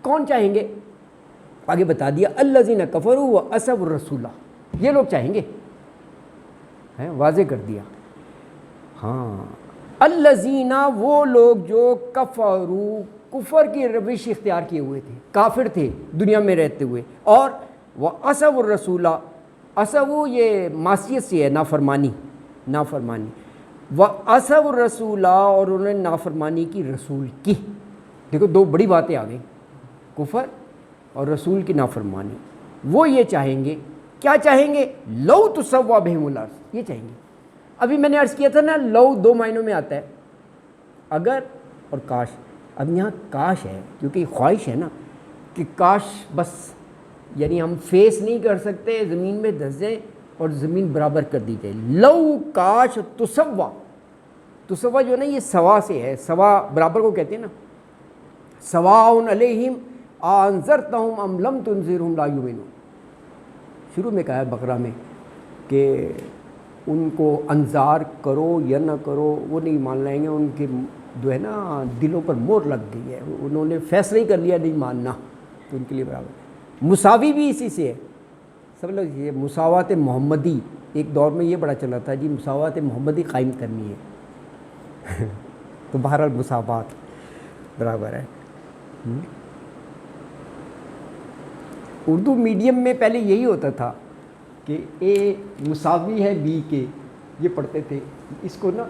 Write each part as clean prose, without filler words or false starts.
کون چاہیں گے؟ آگے بتا دیا الذین کفروا وعصوا الرسول، یہ لوگ چاہیں گے، واضح کر دیا۔ ہاں الذین، وہ لوگ جو کفروا، کفر کی روش اختیار کیے ہوئے تھے، کافر تھے دنیا میں رہتے ہوئے، اور وعصوا الرسول، عصوا یہ معصیت سے ہے، نافرمانی، وعصوا الرسول، اور انہوں نے نافرمانی کی رسول کی۔ دیکھو دو بڑی باتیں آ گئیں، کفر اور رسول کی نافرمانی۔ وہ یہ چاہیں گے، کیا چاہیں گے؟ لو تسوا بہم الارض، یہ چاہیں گے۔ ابھی میں نے عرض کیا تھا نا، لو دو معنوں میں آتا ہے، اگر اور کاش۔ اب یہاں کاش ہے کیونکہ یہ خواہش ہے نا کہ کاش بس، یعنی ہم فیس نہیں کر سکتے، زمین میں دھس جائیں اور زمین برابر کر دی جائے۔ لو کاش تسوا، تسوا جو ہے نا یہ سوا سے ہے، سوا برابر کو کہتے ہیں نا، سواء علیہم انذرتہم ام لم تنذرہم لا یؤمنون۔ شروع میں کہا ہے بقرہ میں کہ ان کو انذار کرو یا نہ کرو وہ نہیں مان لیں گے، ان کے جو ہے نا دلوں پر مہر لگ گئی ہے، انہوں نے فیصلہ ہی کر لیا نہیں ماننا، تو ان کے لیے برابر۔ مساوی بھی اسی سے ہے، سب لوگ یہ مساوات محمدی، ایک دور میں یہ بڑا چلا تھا جی مساوات محمدی قائم کرنی ہے تو بہرحال مساوات برابر ہے۔ اردو میڈیم میں پہلے یہی ہوتا تھا کہ اے مساوی ہے بی کے، یہ پڑھتے تھے اس کو نا،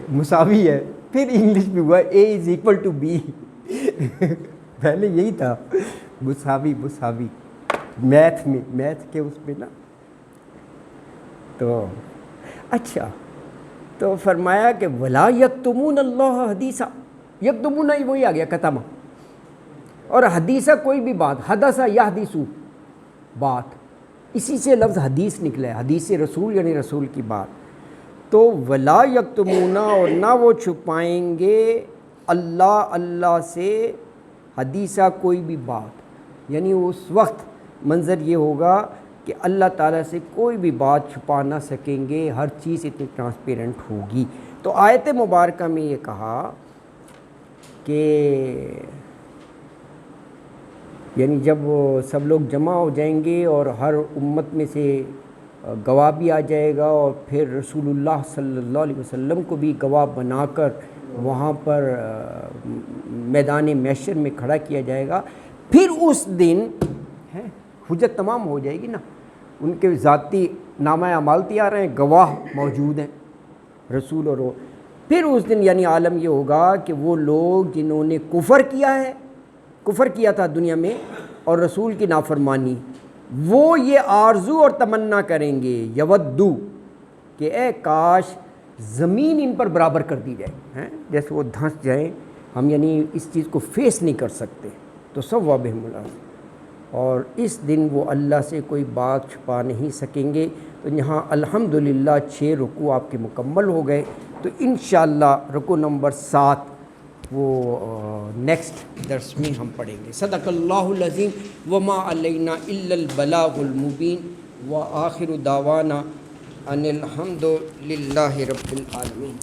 مساوی ہے، پھر انگلش میں ہوا اے از ایکول ٹو بی، پہلے یہی تھا مساوی، میتھ میں، میتھ کے اس میں نا۔ تو اچھا، تو فرمایا کہ ولا یکتمون اللہ حدیثا، یکتمون وہی آ گیا کتمہ، اور حدیثہ کوئی بھی بات، حدثہ یحدثو بات، اسی سے لفظ حدیث نکلا ہے، حدیث رسول یعنی رسول کی بات۔ تو ولا یکتمون، اور نہ وہ چھپائیں گے اللہ سے حدیثہ کوئی بھی بات، یعنی اس وقت منظر یہ ہوگا کہ اللہ تعالیٰ سے کوئی بھی بات چھپا نہ سکیں گے، ہر چیز اتنی ٹرانسپیرنٹ ہوگی۔ تو آیت مبارکہ میں یہ کہا کہ یعنی جب سب لوگ جمع ہو جائیں گے اور ہر امت میں سے گواہ بھی آ جائے گا، اور پھر رسول اللہ صلی اللہ علیہ وسلم کو بھی گواہ بنا کر وہاں پر میدان محشر میں کھڑا کیا جائے گا، پھر اس دن حجت تمام ہو جائے گی نا، ان کے ذاتی نامہ اعمال تیار ہیں، گواہ موجود ہیں رسول اور وہ۔ پھر اس دن یعنی عالم یہ ہوگا کہ وہ لوگ جنہوں نے کفر کیا ہے، کفر کیا تھا دنیا میں اور رسول کی نافرمانی، وہ یہ آرزو اور تمنا کریں گے، یودو، کہ اے کاش زمین ان پر برابر کر دی جائے، جیسے وہ دھنس جائیں، ہم یعنی اس چیز کو فیس نہیں کر سکتے، تو سوا بہم الارض، اور اس دن وہ اللہ سے کوئی بات چھپا نہیں سکیں گے۔ تو یہاں الحمدللہ 6 رکوع آپ کے مکمل ہو گئے، تو انشاءاللہ رکوع نمبر 7 وہ نیکسٹ درس میں ہم پڑھیں گے۔ صدق اللہ العظیم وما علینا الا البلاغ المبین، وآخر دعوانا ان الحمد للہ رب العالمین۔